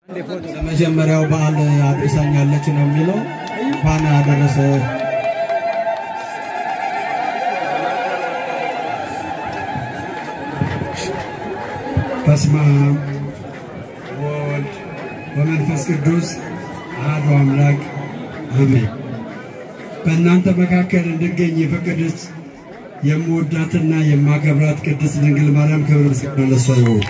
ለመጀመሪያው በዓል አድርሳኛለች ነው የሚለው እንኳን አደረሰ በስመ አብ ወወልድ ወመንፈስ ቅዱስ አሐዱ አምላክ አሜን። በእናንተ መካከል እንድገኝ የፈቀደች የምወዳትና የማከብራት ቅድስት ድንግል ማርያም ክብር ምስጋና ለእሷ ይሁን።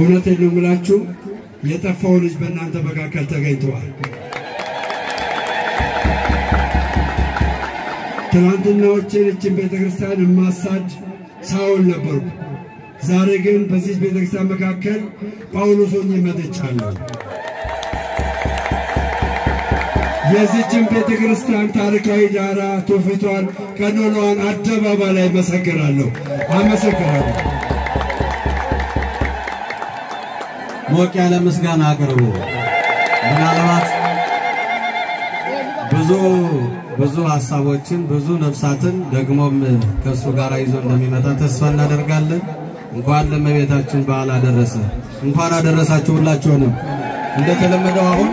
እውነቴን ነው የምላችሁ የጠፋው ልጅ በእናንተ መካከል ተገኝቷል። ትናንትናዎችን እችን ቤተክርስቲያን ማሳድ ሳውል ነበርኩ። ዛሬ ግን በዚህ ቤተክርስቲያን መካከል ጳውሎስ ሆኜ መጥቻለሁ። የዚህችን ቤተክርስቲያን ታሪካዊ ዳራ ትውፊቷን ቀኖናዋን አደባባይ ላይ መሰክራለሁ። አመሰግናለሁ። ሞቅ ያለ ምስጋና አቅርቡ። ምናልባት ብዙ ሐሳቦችን ብዙ ነፍሳትን ደግሞም ከሱ ጋር ይዞ እንደሚመጣ ተስፋ እናደርጋለን። እንኳን ለእመቤታችን በዓል አደረሰ። እንኳን አደረሳችሁ ሁላችሁንም። እንደተለመደው አሁን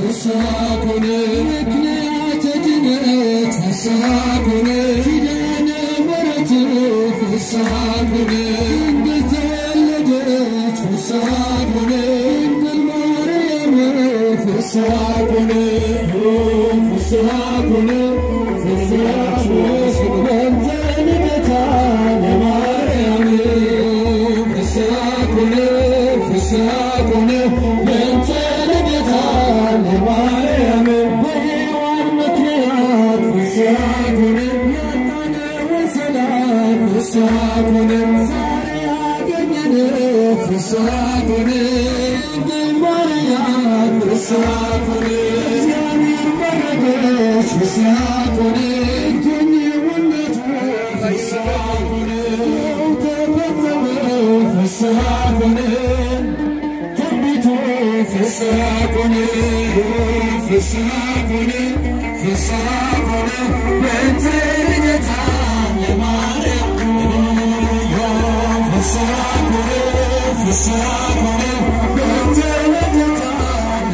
ፍስሐኩነ ምክንያተ ድነት ፍስሐኩነ ኪዳነ ምሕረት ፍስሐኩነ ድንግል ተወለደች ፍስሐኩነ ድንግል ማርያም ፍስሐኩነ ፍስሐኩነ ፍስሐኩነ ልደታ ለማርያም ፍስሐኩነ ፍስሐኩነ ልደታ ለማርያም በሔዋን ምክንያት ፍስሐኩነ ያጣነው ሰላም ፍስሐኩነ ዛሬ ያገኘን ፍስሐኩነ ድንግል ማርያም ፍስሐኩነ እግዚአብሔር መረጠሽ ፍስሐኩነ እጆኝውነት ፍስሐኩነ ተፈጸመ ፍስሐኩነ ትንቢቱ ፍስሐኩነ ፍስሐኩነ ፍስሐኩነ በእንተ ልደታ ለማርያም ፍስሐኩነ ፍስሐኩነ በእንተ ልደታ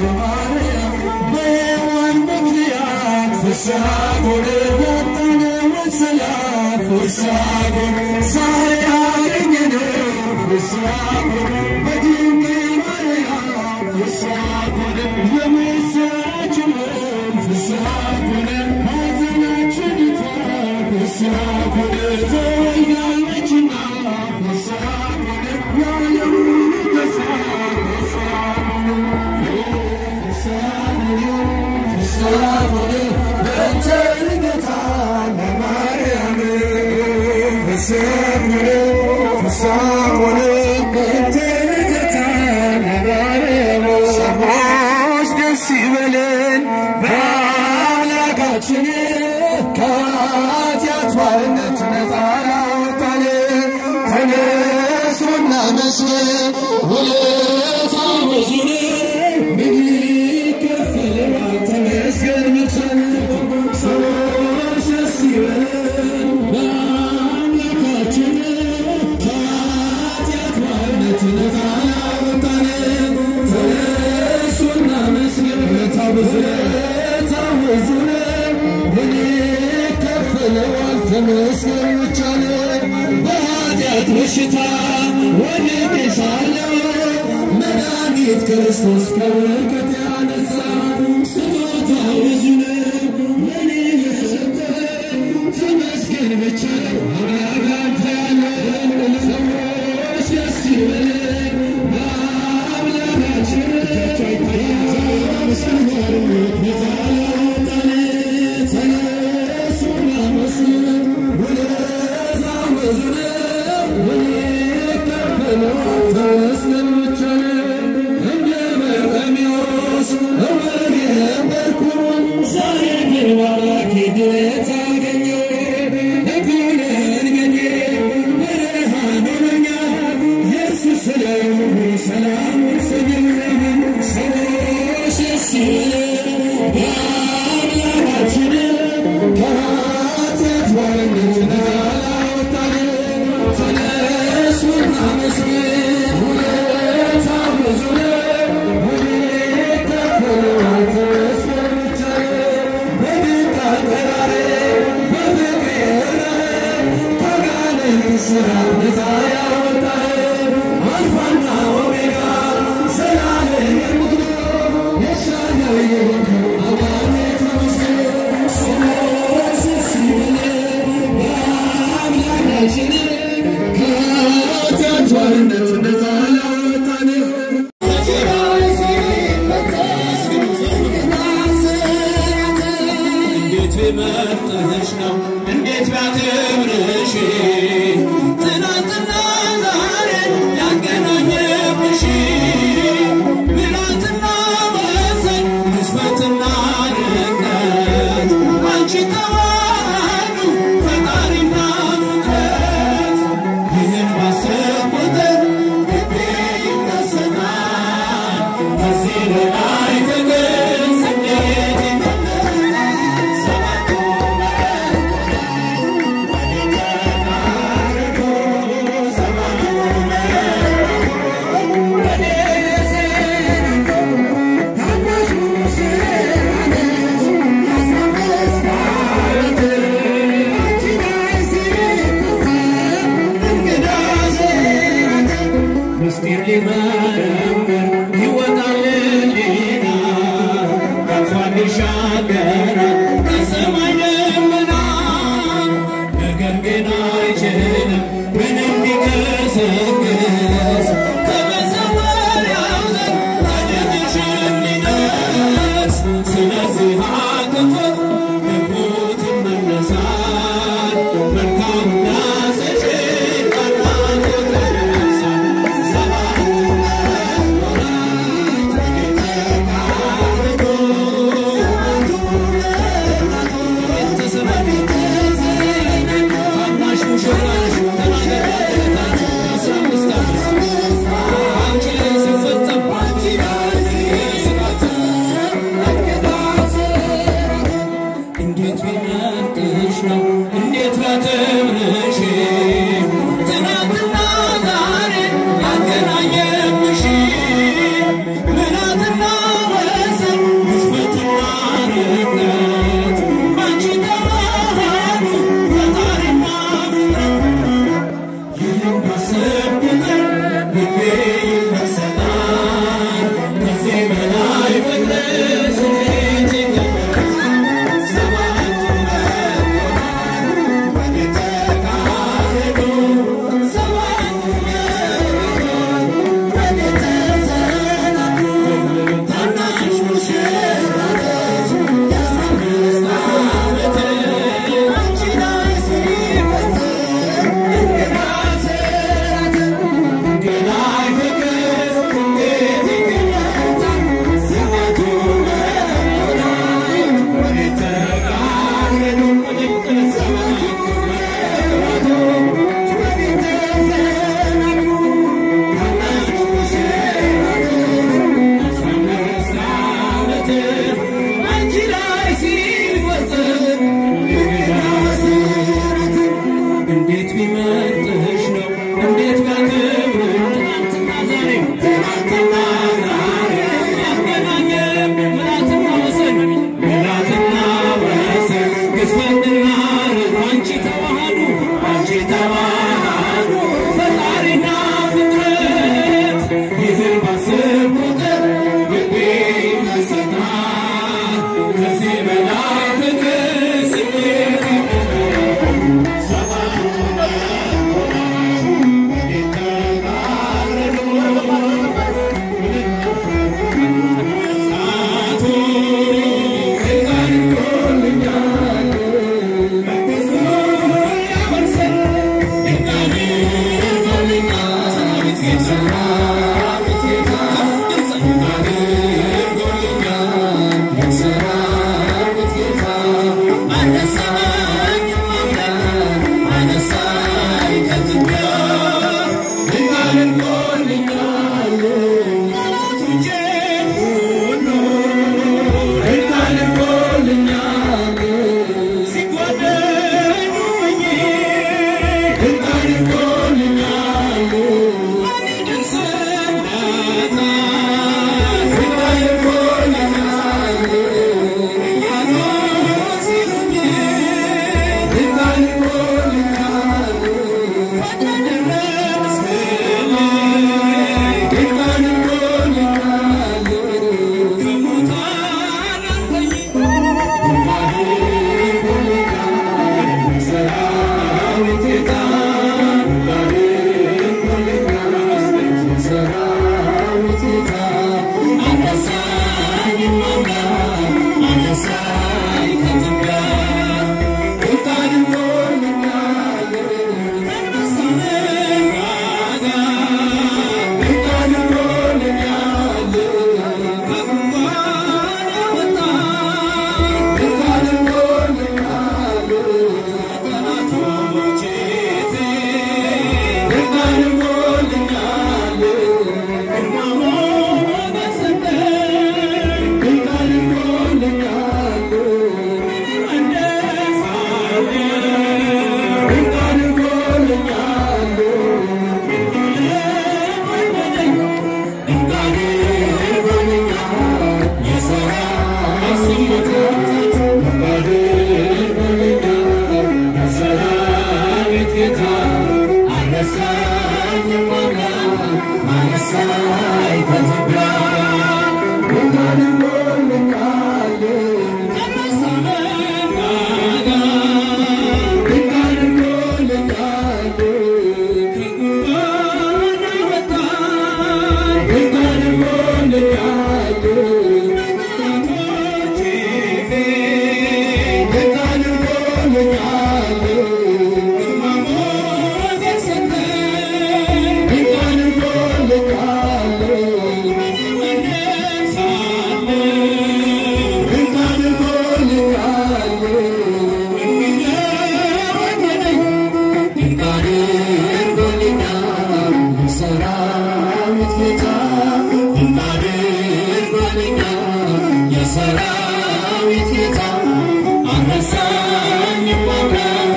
ለማርያም በሔዋን ምክንያት ፍስሐኩነ ያጣነው ሰላም ፍስሐኩነ ዛሬ ያገኘነው ፍስሐኩነ በድንግል ማርያም ፍስሐኩነ የምስራች ፍስሐኩነ ሐዘናችን ይጥፋ ፍስሐኩነ ተወልዳለችና ፍስሐኩነ ያለውን ተስፋ ፍስሐኩነ በእንተ ልደታ ለማርያም ፍስሐኩነ ፍስሐኩነ በእንተ ልደታ ለማርያም ሰዎች ደስ ይበለን በአምላካችን ከኃጢአት ባርነት ነፃ ላወጣን ተነሱ እናመስግን ውለታው ብዙ ነው ምን ይከፈለናል ተመስገን መቻል ሰዎች ደስ ይበለን በአምላካችን ከኃጢአት ባርነት ነፃ ላወጣን ተነሱ እናመስግን ውለታው ብዙ ነው ምን ይከፈለዋል ተመስገን መቻል በኃጢአት በሽታ ወድቄ ሳለሁ መድኃኒት ክርስቶስ ከበረከት ያነሳ ስጦታው ብዙ ነው ለእኔ የሰጠኝ ተመስገን ብቻ ነው አምላክ ያለ ሰዎች ደስ ይበለን በአምላካችን ነፃ ላወጣን ተነሱ እናመስግን ውለታው ብዙ ነው ምን ይከፈለዋል ተመስገን ብቻ ነው እንደ በርጤሜዎስ እውር የነበርኩኝ ዛሬ ግን ባምላኬ ድነት አገኘሁ ሕጉን መንገዴ ብርሃን ሆኖኛል ኢየሱስ ስለሆነ ሰላሙን ሰጠኝ ሰዎች ደስ ይበለን በአምላካችን ከኃጢአት ባርነት ነፃ ላወጣን ተነሱ እናመስግን ውለታው ብዙ ነው ምን ይከፈለዋል ተመስገን ብቻ ነው በድንቅ አቀራረብ በፍቅር የመራን ከአጋንንት እስራት ነፃ ያወጣን አልፋና ኦሜጋ ዘላለም የምትኖር የሻለው የሆንከው የሰራዊት ጌታ አረሳኝ ማምለክ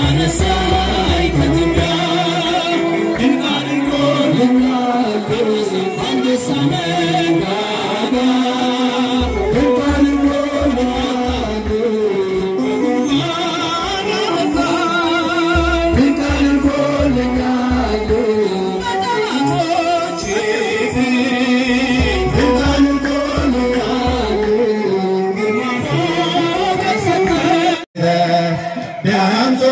አነሳኝ ከትቢያ ድንቅ አድርጎልኛል አንበሳ መንጋጋ ድንቅ አድርጎልኛል በጉድጓድ ያወጣኝ ድንቅ አድርጎልኛል በጠላቶቼ ፊት ድንቅ አድርጎልኛል ግርማ ሞገስ ሰጠኝ ቢያንጾ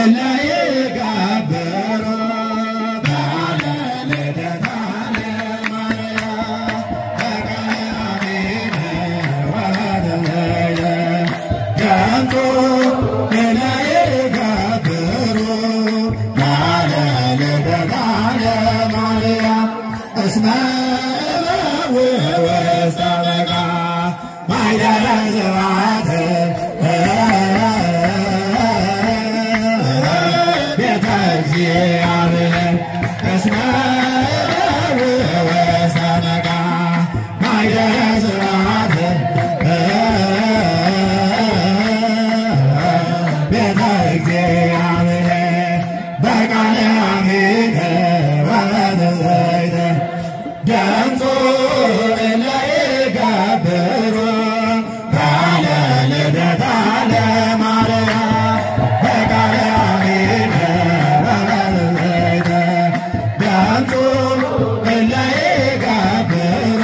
እላዬ ጋበሮ ባለ ልደታ ለማርያም በቀራንዮ ወደየ ቢያንጾ እላዬ ጋበሮ ባለ ልደታ ለማርያም እስመ ውስተ በጋ ማይደረ ስብሐት ቤተ እግዚአብሔር እስመ ውስተ በጋ ማይደረ ስብሐት ቤተ እግዚአብሔር በቃለ አሜን ወበዘይተ ደምጾ እላዬ ጋበሮ ባለ ልደታ ለማርያም በቃለ አሜን ወበዘይተ ደምጾ እላዬ ጋበሮ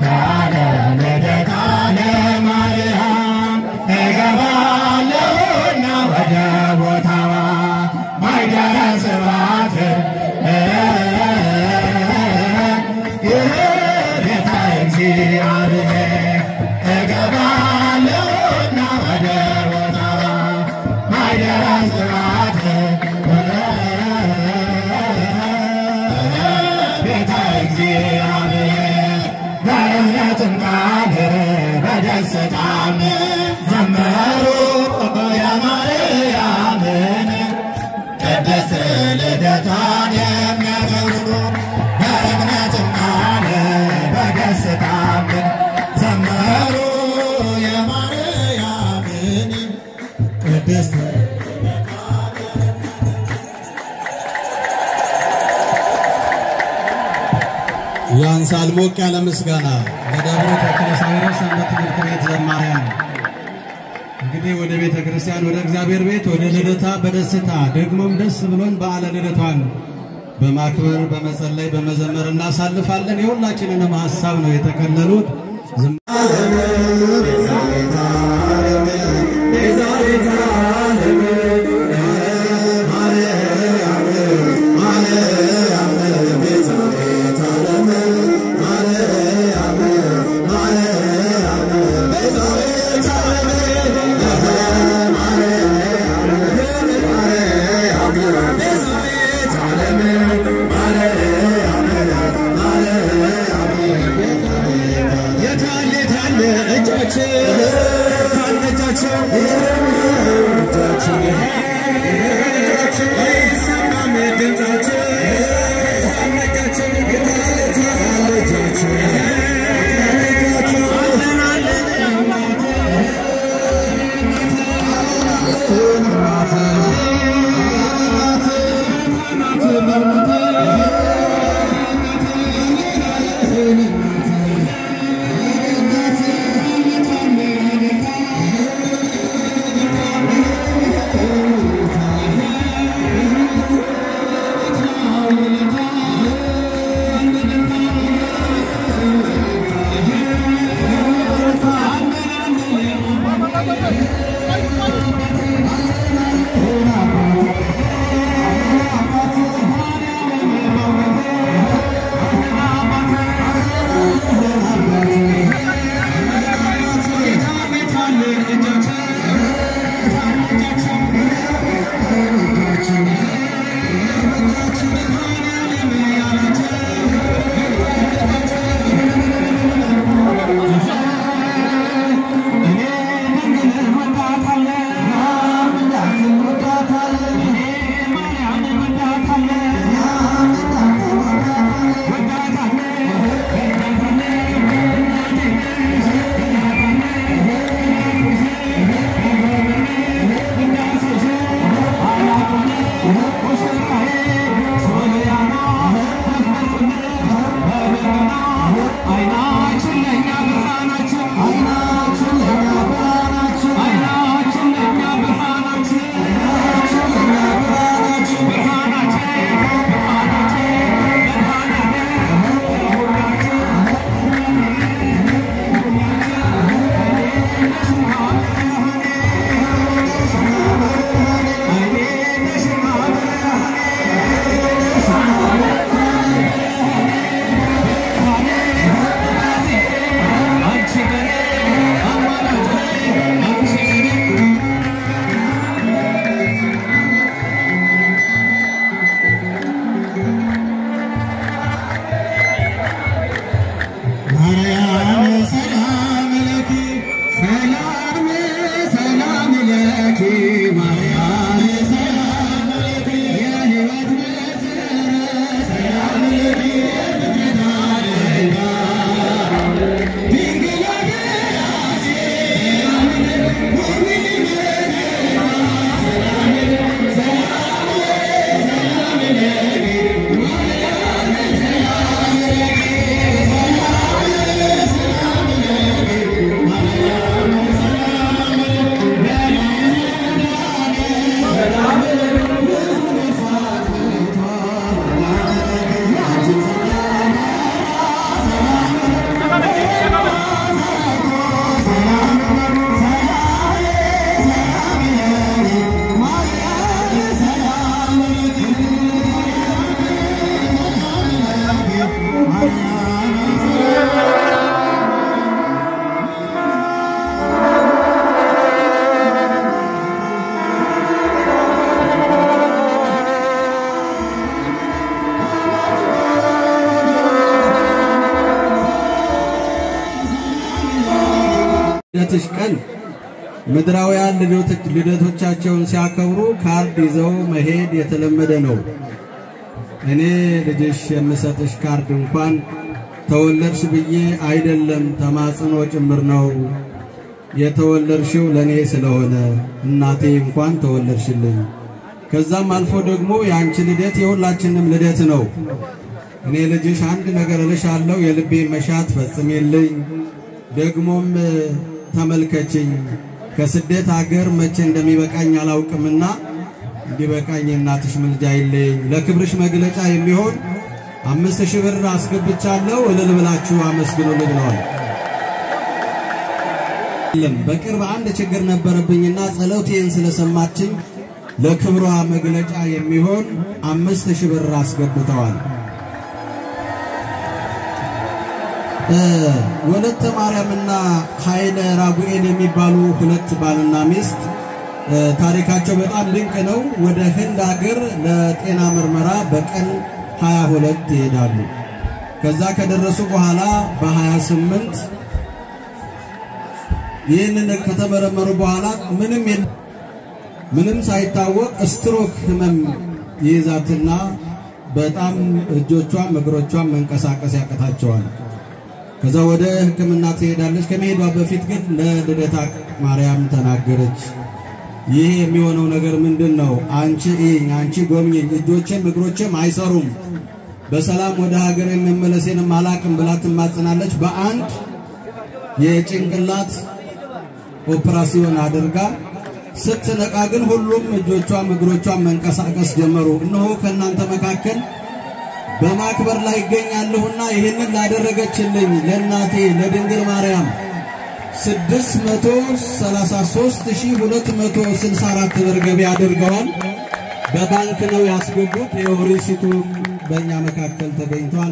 ባለ ልደታ ለማርያም እገባለሁና ወደ ቦታዋ ማይደረ ስብሐት ቤተ እግዚአብሔር እገባለሁና ወደ ቦታዋ ማይደረ ስብሐት ቤተ እግዚአብሔር በእምነትም ቃል በደስታም ዘመሩ የማርያምን ቅድስት ልደቷን የሚያከብሩ በእምነትም ቃል በደስታም ዘመሩ የማርያምን ቅድስት ያንሳል ሞቅ ያለ ምስጋና ለደብረ ተክለ ሳይሮስ ሰንበት ትምህርት ቤት ዘማሪያን። እንግዲህ ወደ ቤተ ክርስቲያን ወደ እግዚአብሔር ቤት ወደ ልደታ በደስታ ደግሞም ደስ ብሎን በዓለ ልደቷን በማክበር በመጸለይ በመዘመር እናሳልፋለን። የሁላችንንም ሐሳብ ነው የተከለሉት። የታለ ማርያም ሰላም ለኪ ሰላም ሰላም ለኪ ማርያም ሰላም ለኪ የሕይወት መሰረት ሰላም ለኪ ልደትሽ ቀን ምድራውያን ልደቶቻቸውን ሲያከብሩ ካርድ ይዘው መሄድ የተለመደ ነው። እኔ ልጅሽ የምሰጥሽ ካርድ እንኳን ተወለድሽ ብዬ አይደለም ተማጽኖ ጭምር ነው የተወለድሽው ለኔ ስለሆነ እናቴ እንኳን ተወለድሽልኝ። ከዛም አልፎ ደግሞ ያንቺ ልደት የሁላችንም ልደት ነው። እኔ ልጅሽ አንድ ነገር እልሻለሁ፣ የልቤን መሻት ፈጽሜልኝ ደግሞም ተመልከችኝ። ከስደት ሀገር መቼ እንደሚበቃኝ አላውቅምና እንዲበቃኝ እናትሽ ምልጃ ይለኝ። ለክብርሽ መግለጫ የሚሆን 5000 ብር አስገብቻለሁ። እልል ብላችሁ አመስግኑልኝ ነው። በቅርብ አንድ ችግር ነበረብኝና ጸሎቴን ስለሰማችኝ ለክብሯ መግለጫ የሚሆን 5000 ብር አስገብተዋል። ወለተ ማርያምና ኃይለ ራጉኤል የሚባሉ ሁለት ባልና ሚስት ታሪካቸው በጣም ድንቅ ነው። ወደ ህንድ ሀገር ለጤና ምርመራ በቀን 22 ይሄዳሉ። ከዛ ከደረሱ በኋላ በ28 ይህንን ከተመረመሩ በኋላ ምንም ሳይታወቅ ስትሮክ ህመም ይይዛትና በጣም እጆቿም እግሮቿም መንቀሳቀስ ያቀታቸዋል። ከዛ ወደ ሕክምና ትሄዳለች። ከመሄዷ በፊት ግን ለልደታ ማርያም ተናገረች። ይሄ የሚሆነው ነገር ምንድነው? አንቺ ጎብኚኝ፣ እጆቼም እግሮቼም አይሰሩም፣ በሰላም ወደ ሀገር የመመለሴንም አላቅም ብላ ትማጽናለች። በአንድ የጭንቅላት ኦፕራሲዮን አድርጋ ስትነቃ ግን ሁሉም እጆቿም እግሮቿም መንቀሳቀስ ጀመሩ። እነሆ ከእናንተ መካከል በማክበር ላይ ይገኛለሁና ይሄንን ላደረገችልኝ ለእናቴ ለድንግል ማርያም 633264 ብር ገቢ አድርገዋል። በባንክ ነው ያስገቡት። የኦሪሲቱ በእኛ መካከል ተገኝቷል።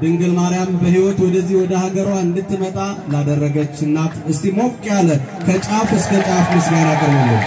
ድንግል ማርያም በህይወት ወደዚህ ወደ ሀገሯ እንድትመጣ ላደረገች እናት እስቲ ሞቅ ያለ ከጫፍ እስከ ጫፍ ምስጋና ቀርቡልን።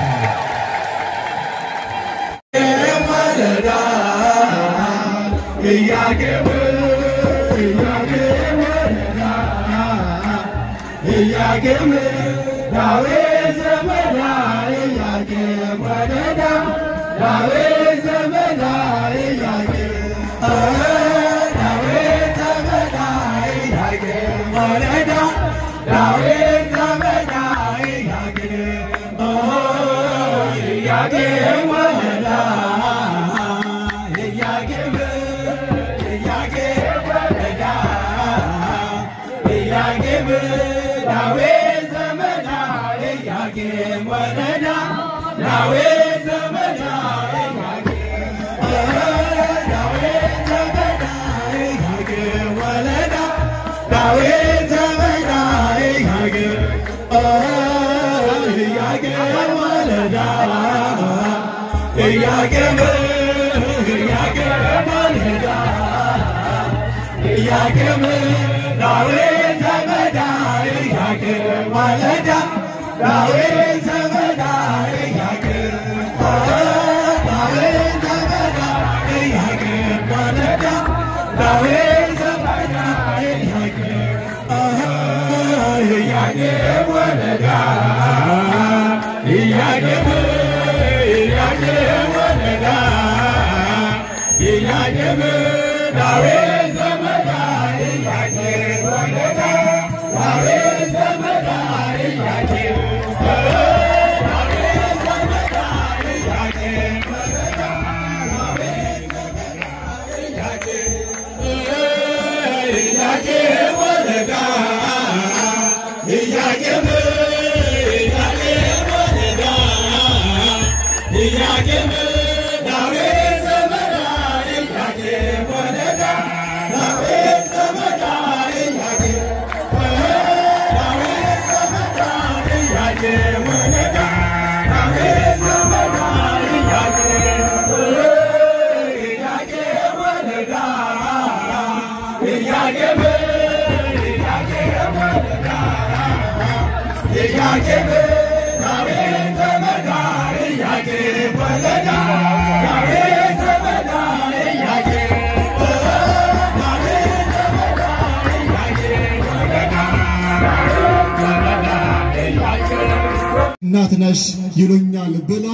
እናት ነሽ ይሉኛል ብላ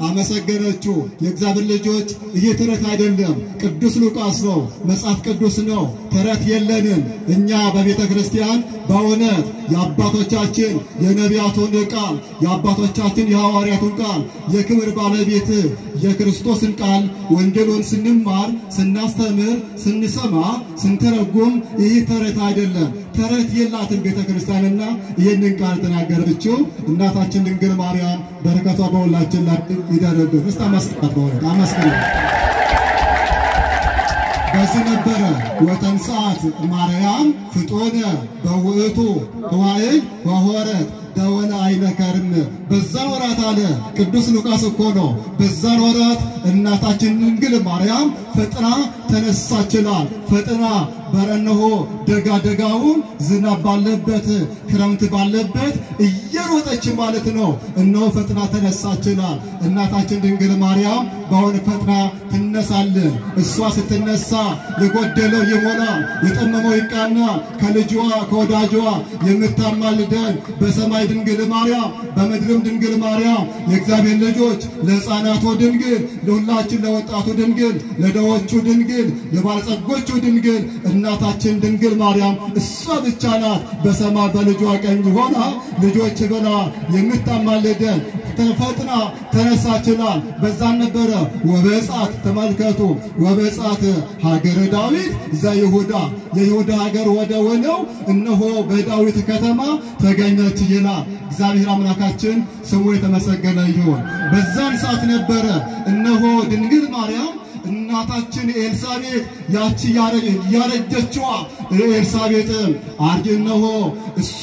አመሰገነችው። የእግዚአብሔር ልጆች እየተረት አይደለም፣ ቅዱስ ሉቃስ ነው፣ መጽሐፍ ቅዱስ ነው። ተረት የለንም እኛ በቤተ ክርስቲያን በእውነት የአባቶቻችን የነቢያቱን ቃል የአባቶቻችን የሐዋርያቱን ቃል የክብር ባለቤት የክርስቶስን ቃል ወንጌሉን ስንማር ስናስተምር ስንሰማ ስንተረጉም ይህ ተረት አይደለም። ተረት የላትም ቤተ ክርስቲያንና ይህንን ቃል ተናገረችው እናታችን ድንግል ማርያም። በረከቷ በሁላችን ላይ ይደርብን። እስቲ አመስግናት፣ በእውነት አመስግናት። በዚህ ነበረ ወተንሳት ማርያም ፍጦነ በውእቱ እዋዕይ ወሆረት ደወለ አይነከርም። በዛ ወራት አለ ቅዱስ ሉቃስ እኮ ነው። በዛ ወራት እናታችን ድንግል ማርያም ፈጥና ተነሳችላል። ፈጥና በረነሆ ደጋውን ዝናብ ባለበት ክረምት ባለበት እየሮጠች ማለት ነው። እነሆ ፈጥና ተነሳችላል። እናታችን ድንግል ማርያም በአሁን ፈጥና ትነሳለን። እሷ ስትነሳ የጎደለው ይሞላል፣ የጠመመው ይቃናል። ከልጇ ከወዳጇ የምታማልደን በሰማይ ድንግል ማርያም በምድርም ድንግል ማርያም የእግዚአብሔር ልጆች ለሕፃናቱ ድንግል ለሁላችን ለወጣቱ ድንግል ለደዎቹ ድንግል ለባለጸጎቹ ድንግል እናታችን ድንግል ማርያም እሷ ብቻ ናት በሰማይ በልጇ ቀኝ ሆና ልጆች ብላ የምታማልደን። ፈጥና ተነሳችላል። በዛን ነበረ ወበጻት ተመልከቱ ወበጻት ሀገረ ዳዊት ዘይሁዳ የይሁዳ ሀገር ወደ ሆነው እነሆ በዳዊት ከተማ ተገኘች ይላል። እግዚአብሔር አምላካችን ስሙ የተመሰገነ ይሁን። በዛን ሰዓት ነበረ እነሆ ድንግል ማርያም እናታችን ኤልሳቤጥ ያቺ ያረጀችዋ ኤልሳቤጥ እነሆ እሷ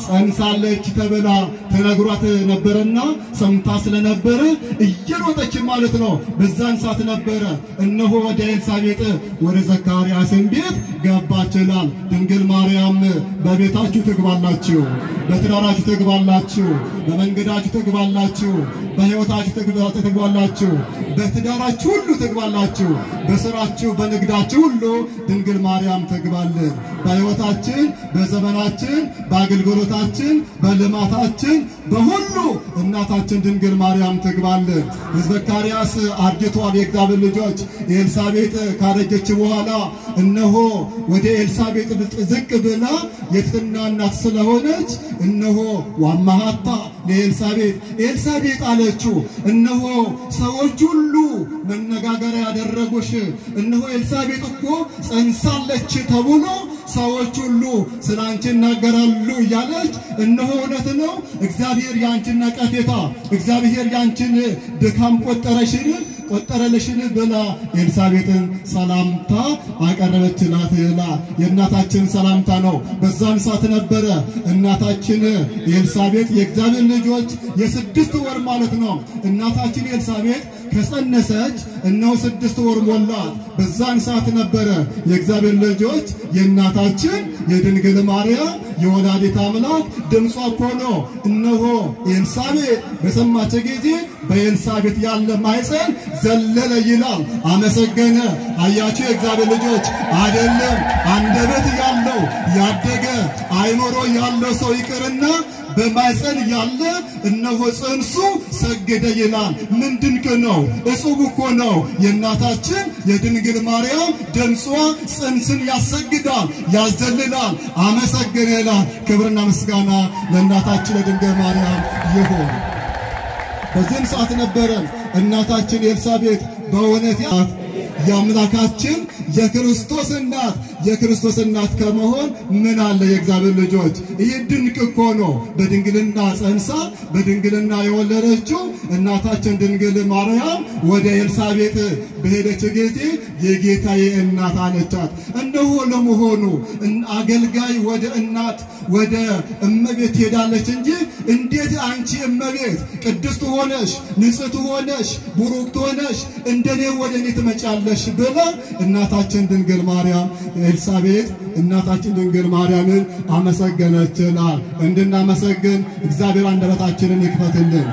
ጸንሳለች ተብላ ተነግሯት ነበርና ሰምታ ስለነበረ እየሮጠች ማለት ነው። በዛን ሰዓት ነበረ እነሆ ወደ ኤልሳቤጥ ወደ ዘካርያስ ቤት ገባችላል። ድንግል ማርያም በቤታችሁ ትግባላችሁ፣ በትዳራችሁ ትግባላችሁ፣ በመንገዳችሁ ትግባላችሁ፣ በሕይወታችሁ ትግባላችሁ፣ በትዳራችሁ ሁሉ ትግባላችሁ፣ በስራችሁ በንግዳችሁ ሁሉ ድንግል ማርያም ትግባልን። በሕይወታችን በዘመናችን በአገልግሎታችን በልማታችን በሁሉ እናታችን ድንግል ማርያም ትግባልን። ዘካርያስ አርጅቷል። የእግዚአብሔር ልጆች ኤልሳቤጥ ካረጀች በኋላ እነሆ ወደ ኤልሳቤጥ ዝቅ ብላ የትህትና እናት ስለሆነች እነሆ ዋማሃታ ለኤልሳቤጥ ኤልሳቤጥ አለችው እነሆ ሰዎች ሁሉ መነጋገሪያ ያደረጉሽ እነሆ ኤልሳቤጥ እኮ ጸንሳለች ተብሎ ሰዎች ሁሉ ስላንቺ እናገራሉ እያለች እነሆ እውነት ነው እግዚአብሔር ያንቺን ነቀፌታ እግዚአብሔር ያንቺን ድካም ቆጠረልሽን ብላ ኤልሳቤጥን ሰላምታ አቀረበችላት። የእናታችን ሰላምታ ነው። በዛን ሰዓት ነበረ እናታችን ኤልሳቤጥ የእግዚአብሔር ልጆች የ6 ወር ማለት ነው እናታችን ኤልሳቤጥ ከጸነሰች እነሆ 6 ወር ሞላት። በዛን ሰዓት ነበረ የእግዚአብሔር ልጆች የእናታችን የድንግል ማርያም የወላዲተ አምላክ ድምጿ እኮ ነው። እነሆ ኤልሳቤጥ በሰማች ጊዜ በኤልሳቤጥ ያለ ማይፀን ዘለለ ይላል፣ አመሰገነ። አያችሁ የእግዚአብሔር ልጆች አይደለም አንደበት ያለው ያደገ አይምሮ ያለው ሰው ይቅርና በማይጸን ያለ እነሆ ጽንሱ ሰገደ ይላል። ምን ድንቅ ነው! እጹብ እኮ ነው። የእናታችን የድንግል ማርያም ድምጿ ጽንስን ያሰግዳል፣ ያስደልላል፣ አመሰገነ ይላል። ክብርና ምስጋና ለእናታችን ለድንግል ማርያም ይሁን። በዚህም ሰዓት ነበረ እናታችን ኤልሳቤጥ በእውነት የአምላካችን የክርስቶስ እናት ከመሆን ምን አለ የእግዚአብሔር ልጆች! ይህ ድንቅ እኮ ነው። በድንግልና ጸንሳ በድንግልና የወለደችው እናታችን ድንግል ማርያም ወደ ኤልሳቤጥ በሄደች ጊዜ የጌታዬ እናት አለቻት። እነሆ ለመሆኑ አገልጋይ ወደ እናት ወደ እመቤት ሄዳለች እንጂ እንዴት አንቺ እመቤት ቅድስት ሆነሽ ንጽሕት ሆነሽ ቡሩክት ሆነሽ እንደኔ ወደ እኔ ትመጫለሽ ብላ እናታችን ድንግል ማርያም ኤልሳቤጥ እናታችን ድንግል ማርያምን አመሰገነችናል። እንድናመሰግን እግዚአብሔር አንደበታችንን ይክፈትልን።